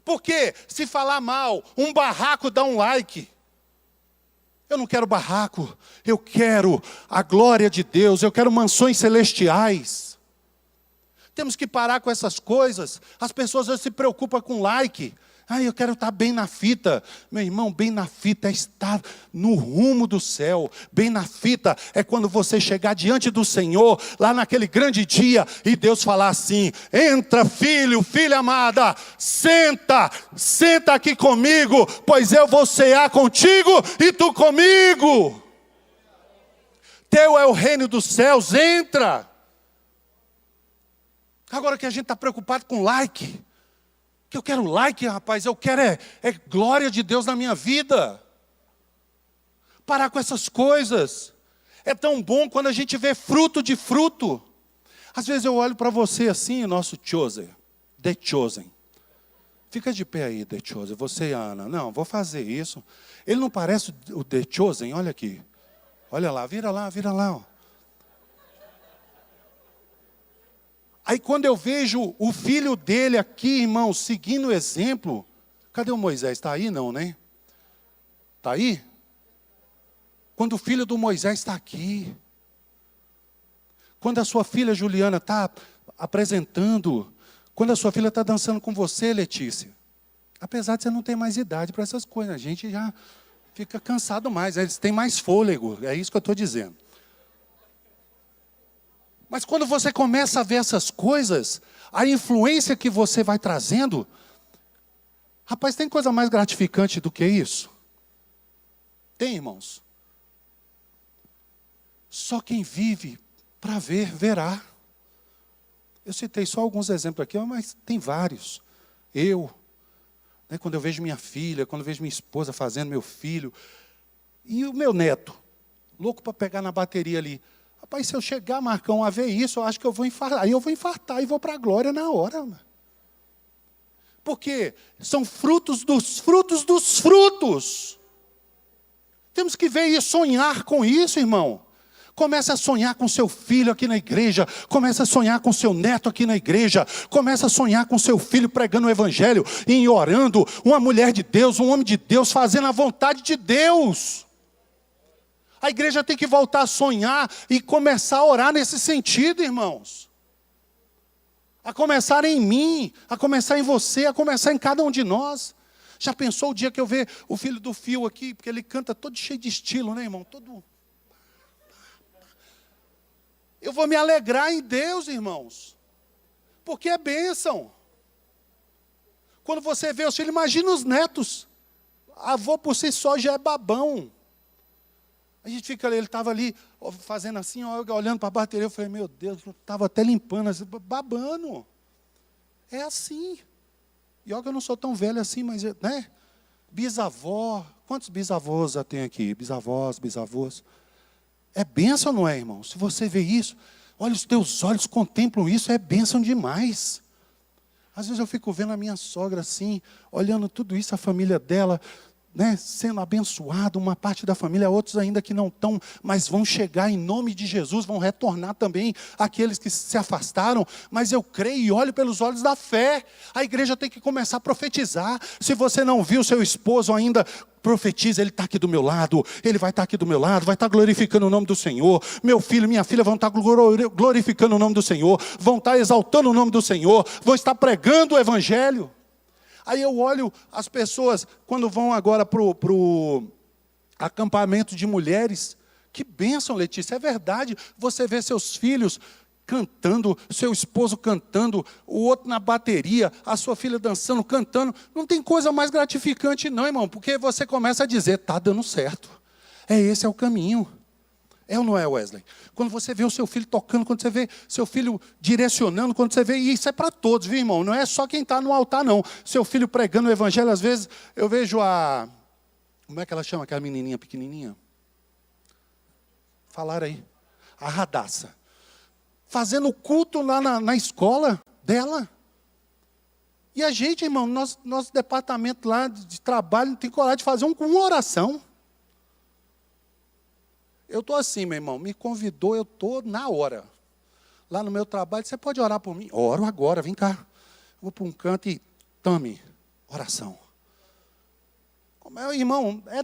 Porque se falar mal, um barraco dá um like. Eu não quero barraco, eu quero a glória de Deus, eu quero mansões celestiais. Temos que parar com essas coisas. As pessoas se preocupam com like. Eu quero estar bem na fita. Meu irmão, bem na fita é estar no rumo do céu. Bem na fita é quando você chegar diante do Senhor, lá naquele grande dia, e Deus falar assim: entra, filho, filha amada, senta aqui comigo, pois eu vou cear contigo e tu comigo. Teu é o reino dos céus, entra. Agora que a gente está preocupado com like, que eu quero like, rapaz, eu quero é glória de Deus na minha vida. Parar com essas coisas. É tão bom quando a gente vê fruto de fruto. Às vezes eu olho para você assim, nosso Chosen, The Chosen. Fica de pé aí, The Chosen, você e a Ana. Não, vou fazer isso. Ele não parece o The Chosen? Olha aqui. Olha lá, vira lá, ó. Aí quando eu vejo o filho dele aqui, irmão, seguindo o exemplo. Cadê o Moisés? Está aí não, né? Está aí? Quando o filho do Moisés está aqui. Quando a sua filha Juliana está apresentando. Quando a sua filha está dançando com você, Letícia. Apesar de você não ter mais idade para essas coisas. A gente já fica cansado mais. Eles têm mais fôlego. É isso que eu estou dizendo. Mas quando você começa a ver essas coisas, a influência que você vai trazendo, rapaz, tem coisa mais gratificante do que isso? Tem, irmãos. Só quem vive para ver, verá. Eu citei só alguns exemplos aqui, mas tem vários. Quando eu vejo minha filha, quando eu vejo minha esposa fazendo, meu filho, e o meu neto, louco para pegar na bateria ali. Rapaz, se eu chegar, Marcão, a ver isso, eu acho que eu vou infartar. Aí eu vou infartar e vou para a glória na hora. Porque são frutos dos frutos dos frutos. Temos que ver e sonhar com isso, irmão. Comece a sonhar com seu filho aqui na igreja. Comece a sonhar com seu neto aqui na igreja. Comece a sonhar com seu filho pregando o evangelho e orando. Uma mulher de Deus, um homem de Deus, fazendo a vontade de Deus. A igreja tem que voltar a sonhar e começar a orar nesse sentido, irmãos. A começar em mim, a começar em você, a começar em cada um de nós. Já pensou o dia que eu ver o filho do Fio aqui, porque ele canta todo cheio de estilo, né, irmão? Todo. Eu vou me alegrar em Deus, irmãos. Porque é bênção. Quando você vê os filhos, imagina os netos. A avó por si só já é babão. A gente fica ali, ele estava ali, fazendo assim, olhando para a bateria. Eu falei, meu Deus, eu estava até limpando, assim, babando. É assim. E olha que eu não sou tão velho assim, mas, né? Bisavó. Quantos bisavós já tem aqui? Bisavós. É bênção, não é, irmão? Se você vê isso, olha, os teus olhos contemplam isso, é bênção demais. Às vezes eu fico vendo a minha sogra assim, olhando tudo isso, a família dela, né, sendo abençoado, uma parte da família, outros ainda que não estão, mas vão chegar em nome de Jesus, vão retornar também aqueles que se afastaram, mas eu creio e olho pelos olhos da fé. A igreja tem que começar a profetizar. Se você não viu seu esposo ainda, profetiza, ele está aqui do meu lado, ele vai estar aqui do meu lado, vai estar glorificando o nome do Senhor. Meu filho, minha filha vão estar glorificando o nome do Senhor, vão estar exaltando o nome do Senhor, vão estar pregando o evangelho. Aí eu olho as pessoas, quando vão agora para o acampamento de mulheres, que bênção, Letícia, é verdade, você vê seus filhos cantando, seu esposo cantando, o outro na bateria, a sua filha dançando, cantando. Não tem coisa mais gratificante não, irmão, porque você começa a dizer, está dando certo. Esse é o caminho. É ou não é, Wesley? Quando você vê o seu filho tocando, quando você vê seu filho direcionando, quando você vê, e isso é para todos, viu, irmão? Não é só quem está no altar, não. Seu filho pregando o evangelho, às vezes, eu vejo como é que ela chama, aquela menininha pequenininha? Falaram aí. A Radassa. Fazendo culto lá na escola dela. E a gente, irmão, nosso departamento lá de trabalho não tem coragem de fazer uma oração. Eu estou assim, meu irmão, me convidou, eu estou na hora. Lá no meu trabalho, você pode orar por mim? Oro agora, vem cá. Vou para um canto e tome, oração. Como é, irmão, é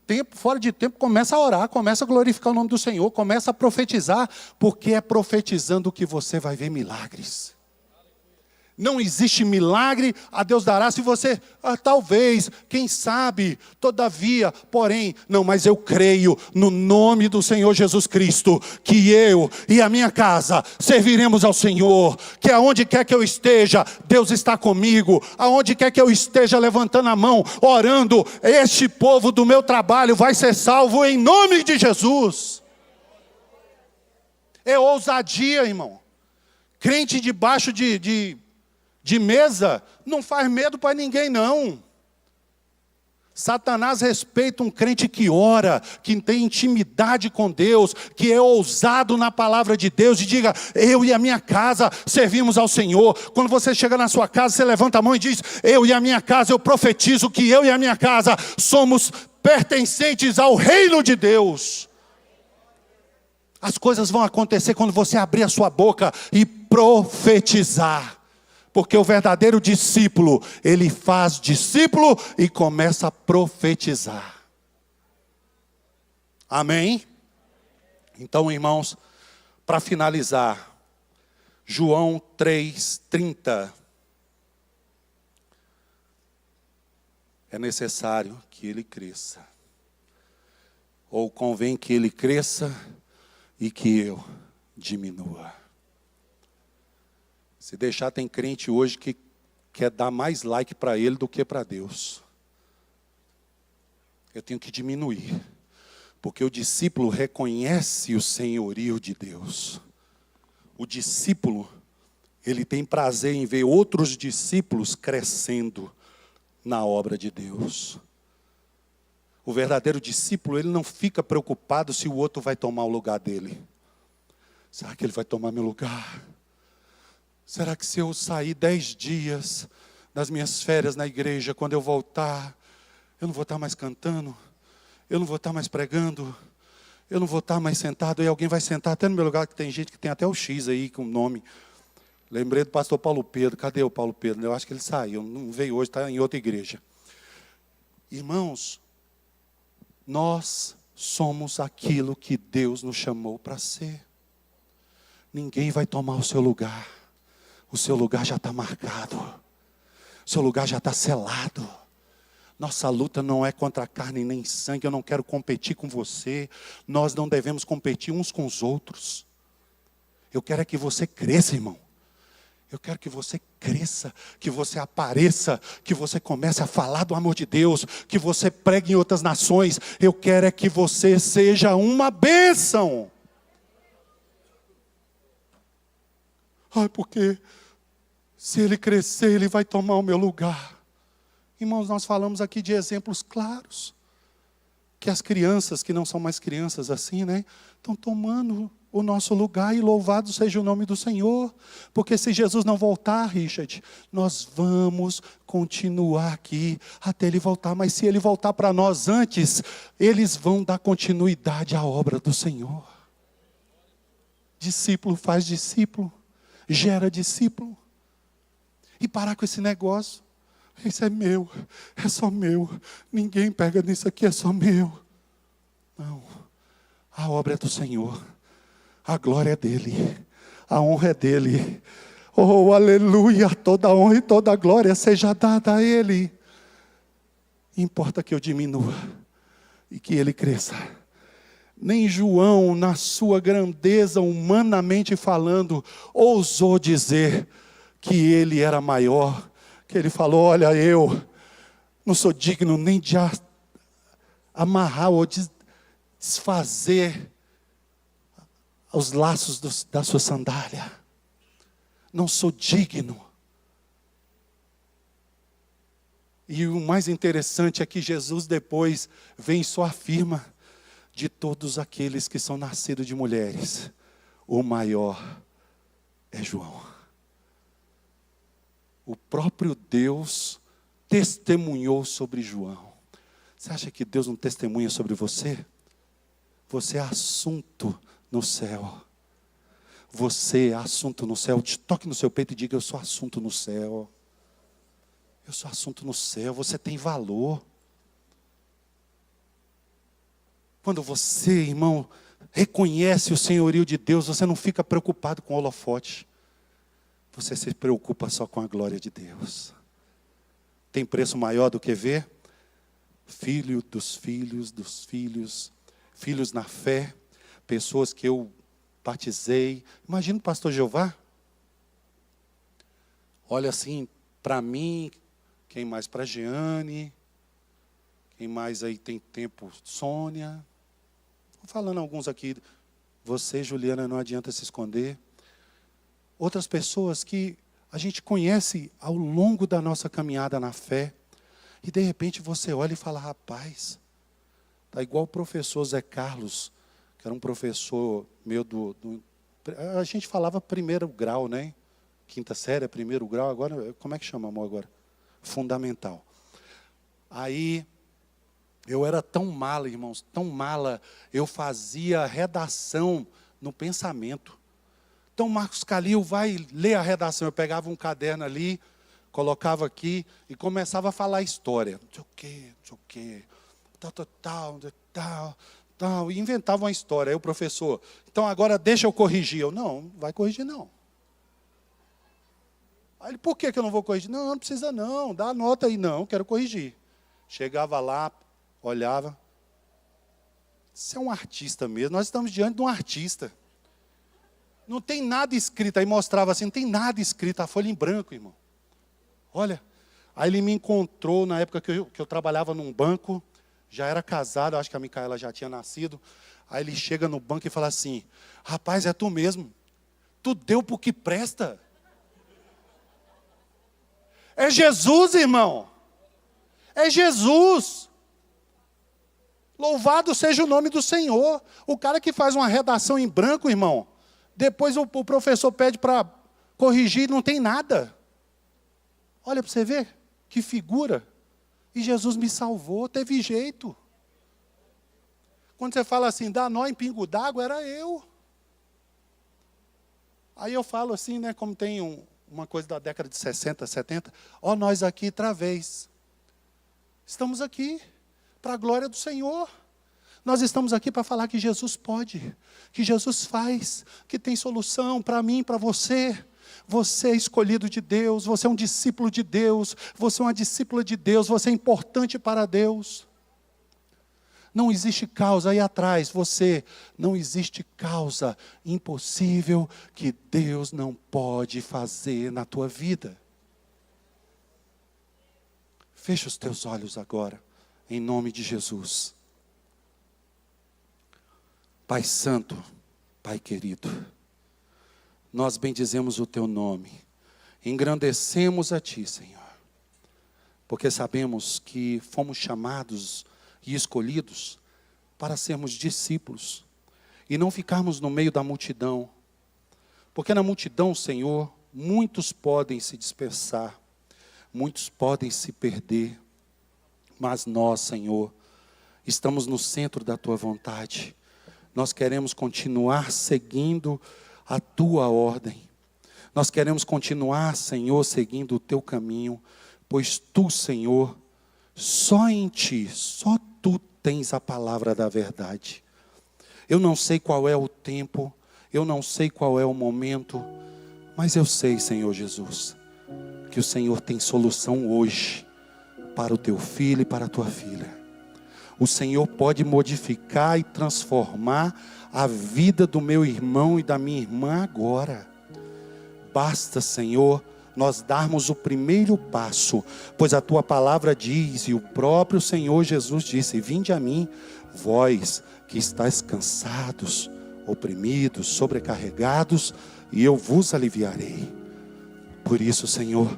tempo, fora de tempo, começa a orar, começa a glorificar o nome do Senhor, começa a profetizar, porque é profetizando que você vai ver milagres. Não existe milagre, a Deus dará se você, talvez, quem sabe, todavia, porém, não, mas eu creio no nome do Senhor Jesus Cristo, que eu e a minha casa serviremos ao Senhor, que aonde quer que eu esteja, Deus está comigo, aonde quer que eu esteja levantando a mão, orando, este povo do meu trabalho vai ser salvo em nome de Jesus. É ousadia, irmão. Crente debaixo de mesa, não faz medo para ninguém não. Satanás respeita um crente que ora, que tem intimidade com Deus, que é ousado na palavra de Deus e diga, eu e a minha casa servimos ao Senhor. Quando você chega na sua casa, você levanta a mão e diz, eu e a minha casa, eu profetizo que eu e a minha casa somos pertencentes ao reino de Deus. As coisas vão acontecer quando você abrir a sua boca e profetizar. Porque o verdadeiro discípulo, ele faz discípulo e começa a profetizar. Amém? Então, irmãos, para finalizar, João 3:30. É necessário que ele cresça. Ou convém que ele cresça e que eu diminua. Se deixar, tem crente hoje que quer dar mais like para ele do que para Deus. Eu tenho que diminuir. Porque o discípulo reconhece o senhorio de Deus. O discípulo, ele tem prazer em ver outros discípulos crescendo na obra de Deus. O verdadeiro discípulo, ele não fica preocupado se o outro vai tomar o lugar dele. Será que ele vai tomar meu lugar? Será que se eu sair 10 dias das minhas férias na igreja, quando eu voltar, eu não vou estar mais cantando? Eu não vou estar mais pregando? Eu não vou estar mais sentado? E alguém vai sentar até no meu lugar, que tem gente que tem até o X aí com o nome. Lembrei do pastor Paulo Pedro. Cadê o Paulo Pedro? Eu acho que ele saiu, não veio hoje, está em outra igreja. Irmãos, nós somos aquilo que Deus nos chamou para ser. Ninguém vai tomar o seu lugar. O seu lugar já está marcado. O seu lugar já está selado. Nossa luta não é contra carne nem sangue. Eu não quero competir com você. Nós não devemos competir uns com os outros. Eu quero é que você cresça, irmão. Eu quero que você cresça, que você apareça, que você comece a falar do amor de Deus, que você pregue em outras nações. Eu quero é que você seja uma bênção. Ai, porque se ele crescer, ele vai tomar o meu lugar. Irmãos, nós falamos aqui de exemplos claros. Que as crianças, que não são mais crianças assim, né? Estão tomando o nosso lugar e louvado seja o nome do Senhor. Porque se Jesus não voltar, Richard, nós vamos continuar aqui até Ele voltar. Mas se Ele voltar para nós antes, eles vão dar continuidade à obra do Senhor. Discípulo faz discípulo. Gera discípulo. E parar com esse negócio. Isso é meu, é só meu. Ninguém pega nisso aqui, é só meu. Não. A obra é do Senhor. A glória é dEle. A honra é dEle. Oh, aleluia. Toda honra e toda glória seja dada a Ele. Importa que eu diminua e que Ele cresça. Nem João, na sua grandeza, humanamente falando, ousou dizer que ele era maior. Que ele falou, olha, eu não sou digno nem de amarrar ou desfazer os laços da sua sandália. Não sou digno. E o mais interessante é que Jesus depois vem e só afirma, de todos aqueles que são nascidos de mulheres, o maior é João. O próprio Deus testemunhou sobre João. Você acha que Deus não testemunha sobre você? Você é assunto no céu. Você é assunto no céu. Toque no seu peito e diga, eu sou assunto no céu. Eu sou assunto no céu, você tem valor. Quando você, irmão, reconhece o senhorio de Deus, você não fica preocupado com o holofote. Você se preocupa só com a glória de Deus. Tem preço maior do que ver? Filho dos filhos, filhos na fé, pessoas que eu batizei. Imagina o pastor Jeová. Olha assim, para mim... Quem mais? Para Jeane. Quem mais aí tem tempo? Sônia. Estou falando alguns aqui. Você, Juliana, não adianta se esconder. Outras pessoas que a gente conhece ao longo da nossa caminhada na fé. E de repente você olha e fala, rapaz, está igual o professor Zé Carlos, que era um professor meu a gente falava primeiro grau, né? Quinta série, primeiro grau. Agora, como é que chama, amor, agora? Fundamental. Aí, eu era tão mala, irmãos, tão mala, eu fazia redação no pensamento. Então, Marcos Calil vai ler a redação. Eu pegava um caderno ali, colocava aqui e começava a falar a história. Não sei o quê, tal. E inventava uma história. Aí o professor, então agora deixa eu corrigir. Eu, não vai corrigir não. Aí ele, por que eu não vou corrigir? Não, não precisa não, dá a nota aí. Não, quero corrigir. Chegava lá, olhava. Você é um artista mesmo, nós estamos diante de um artista. Não tem nada escrito, aí mostrava assim, não tem nada escrito, a folha em branco, irmão. Olha, aí ele me encontrou na época que eu trabalhava num banco, já era casado, acho que a Micaela já tinha nascido. Aí ele chega no banco e fala assim, rapaz, é tu mesmo, tu deu pro que presta. É Jesus, irmão. É Jesus. Louvado seja o nome do Senhor. O cara que faz uma redação em branco, irmão, depois o professor pede para corrigir, não tem nada. Olha para você ver, que figura. E Jesus me salvou, teve jeito. Quando você fala assim, dá nó em pingo d'água, era eu. Aí eu falo assim, né, como tem uma coisa da década de 60, 70, ó, nós aqui outra vez. Estamos aqui para a glória do Senhor. Nós estamos aqui para falar que Jesus pode, que Jesus faz, que tem solução para mim, para você. Você é escolhido de Deus, você é um discípulo de Deus, você é uma discípula de Deus, você é importante para Deus. Não existe causa aí atrás, não existe causa impossível que Deus não pode fazer na tua vida. Fecha os teus olhos agora, em nome de Jesus. Pai Santo, Pai querido, nós bendizemos o teu nome, engrandecemos a ti, Senhor, porque sabemos que fomos chamados e escolhidos para sermos discípulos e não ficarmos no meio da multidão, porque na multidão, Senhor, muitos podem se dispersar, muitos podem se perder, mas nós, Senhor, estamos no centro da tua vontade. Nós queremos continuar seguindo a tua ordem. Nós queremos continuar, Senhor, seguindo o teu caminho, pois tu, Senhor, só em ti, só tu tens a palavra da verdade. Eu não sei qual é o tempo, eu não sei qual é o momento, mas eu sei, Senhor Jesus, que o Senhor tem solução hoje para o teu filho e para a tua filha. O Senhor pode modificar e transformar a vida do meu irmão e da minha irmã agora. Basta, Senhor, nós darmos o primeiro passo, pois a Tua palavra diz, e o próprio Senhor Jesus disse: vinde a mim, vós que estáis cansados, oprimidos, sobrecarregados, e eu vos aliviarei. Por isso, Senhor,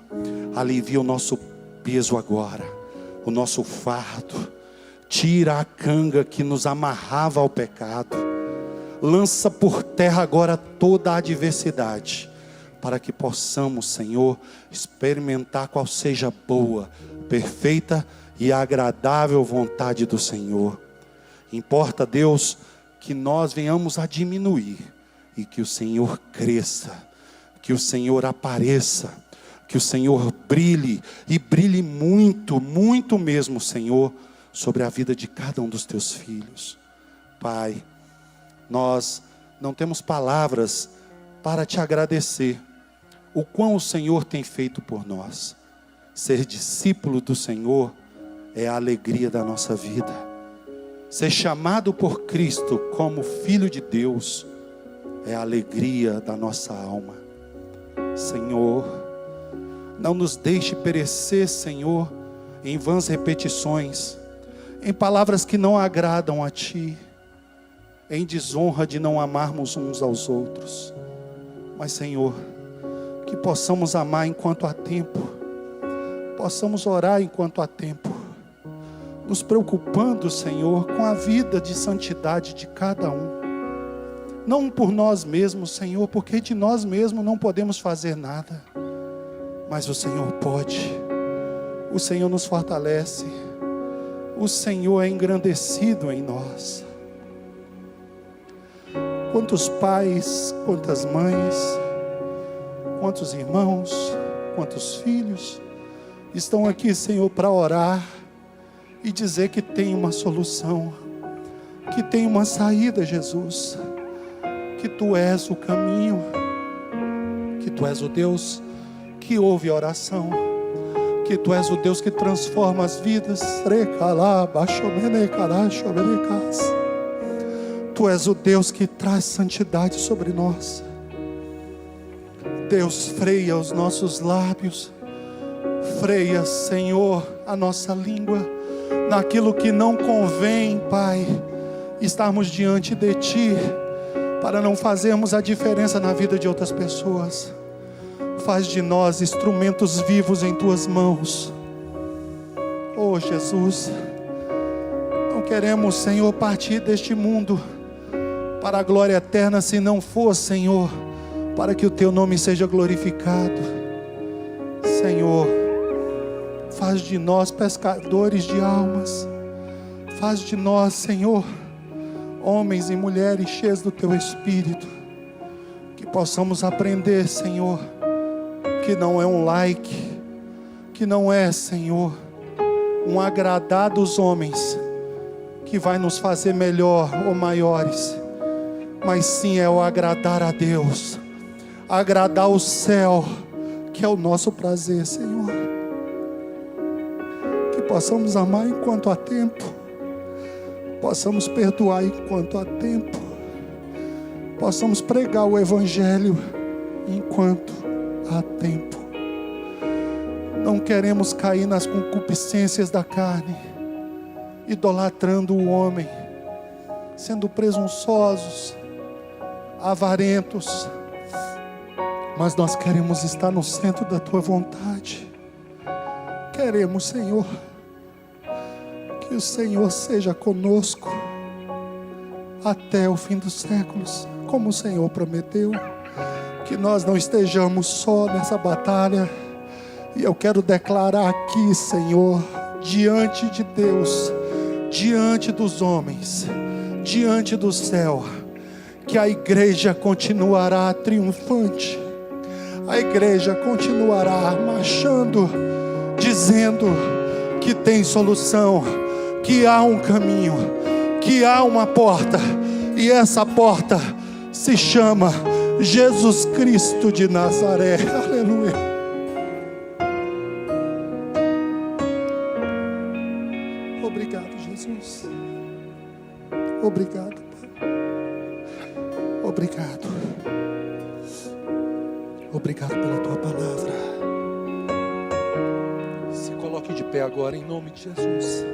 alivia o nosso peso agora, o nosso fardo. Tira a canga que nos amarrava ao pecado. Lança por terra agora toda a adversidade, para que possamos, Senhor, experimentar qual seja a boa, perfeita e agradável vontade do Senhor. Importa, Deus, que nós venhamos a diminuir e que o Senhor cresça, que o Senhor apareça, que o Senhor brilhe, e brilhe muito, muito mesmo, Senhor, sobre a vida de cada um dos teus filhos. Pai, nós não temos palavras para te agradecer o quão o Senhor tem feito por nós. Ser discípulo do Senhor é a alegria da nossa vida. Ser chamado por Cristo como filho de Deus é a alegria da nossa alma. Senhor, não nos deixe perecer, Senhor, em vãs repetições, em palavras que não agradam a Ti, em desonra de não amarmos uns aos outros. Mas, Senhor, que possamos amar enquanto há tempo, possamos orar enquanto há tempo, nos preocupando, Senhor, com a vida de santidade de cada um. Não por nós mesmos, Senhor, porque de nós mesmos não podemos fazer nada, mas o Senhor pode. O Senhor nos fortalece. O Senhor é engrandecido em nós. Quantos pais, quantas mães, quantos irmãos, quantos filhos estão aqui, Senhor, para orar e dizer que tem uma solução, que tem uma saída, Jesus, que Tu és o caminho, que Tu és o Deus que ouve a oração, que Tu és o Deus que transforma as vidas. Tu és o Deus que traz santidade sobre nós. Deus, freia os nossos lábios, freia, Senhor, a nossa língua, naquilo que não convém, Pai, estarmos diante de Ti, para não fazermos a diferença na vida de outras pessoas. Faz de nós instrumentos vivos em Tuas mãos. Oh Jesus, não queremos, Senhor, partir deste mundo para a glória eterna, se não for, Senhor, para que o Teu nome seja glorificado. Senhor, faz de nós pescadores de almas. Faz de nós, Senhor, homens e mulheres cheios do Teu Espírito, que possamos aprender, Senhor, que não é um like, que não é, Senhor, um agradar dos homens que vai nos fazer melhor ou maiores, mas sim é o agradar a Deus, agradar o céu, que é o nosso prazer, Senhor. Que possamos amar enquanto há tempo, possamos perdoar enquanto há tempo, possamos pregar o Evangelho enquanto há tempo. Não queremos cair nas concupiscências da carne, idolatrando o homem, sendo presunçosos, avarentos, mas nós queremos estar no centro da Tua vontade. Queremos, Senhor, que o Senhor seja conosco até o fim dos séculos, como o Senhor prometeu. Que nós não estejamos só nessa batalha. E eu quero declarar aqui, Senhor, diante de Deus, diante dos homens, diante do céu, que a igreja continuará triunfante. A igreja continuará marchando, dizendo que tem solução, que há um caminho, que há uma porta, e essa porta se chama Jesus Cristo de Nazaré. Aleluia. Obrigado, Jesus. Jesus. Obrigado, Pai. Obrigado. Obrigado pela tua palavra. Se coloque de pé agora em nome de Jesus.